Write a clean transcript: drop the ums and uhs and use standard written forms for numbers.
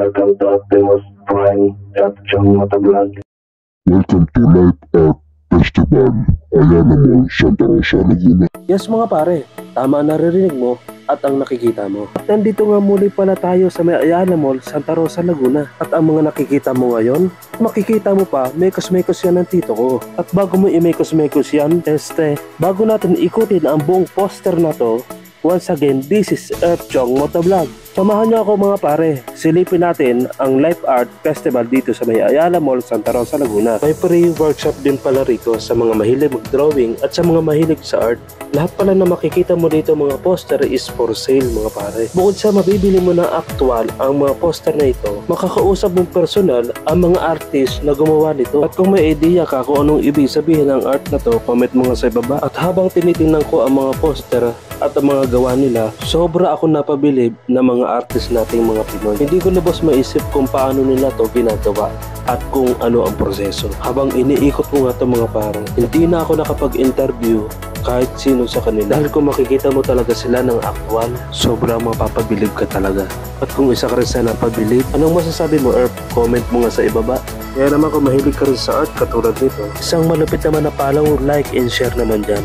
Welcome to Optimus Prime at Chong Motovlog. Welcome to Light Art Festival, Ayala Mall, Santa Rosa, Laguna. Yes mga pare, tama ang naririnig mo at ang nakikita mo. At nandito nga muli pala tayo sa may Ayala Mall, Santa Rosa, Laguna. At ang mga nakikita mo ngayon, makikita mo pa, mekos-mekos yan ng tito ko. At bago mo i-mekos-mekos yan, bago natin ikutin ang buong poster na to, once again, this is Chong Motovlog. Samahan niyo ako mga pare, silipin natin ang Life Art Festival dito sa may Ayala Mall, Santa Rosa, Laguna. May free workshop din pala rito sa mga mahilig mag-drawing at sa mga mahilig sa art. Lahat pala na makikita mo dito mga poster is for sale mga pare. Bukod sa mabibili mo na actual ang mga poster na ito, makakausap mong personal ang mga artist na gumawa nito. At kung may idea ka kung anong ibig sabihin ng art na to, comment mo nga sa ibaba. At habang tinitingnan ko ang mga poster at ang mga gawa nila, sobra ako napabilib na mga artist nating mga Pinoy. Hindi ko lubos maisip kung paano nila to ginagawa at kung ano ang proseso. Habang iniikot ko nga to mga pare, hindi na ako nakapag-interview kahit sino sa kanila. Dahil kung makikita mo talaga sila ng actual, sobrang mapapabilib ka talaga. At kung isa ka rin sa napabilib, anong masasabi mo, Earth? Comment mo nga sa ibaba. Kaya naman kung mahilig ka rin sa art katulad nito, isang malupit naman na follow, like, and share naman dyan.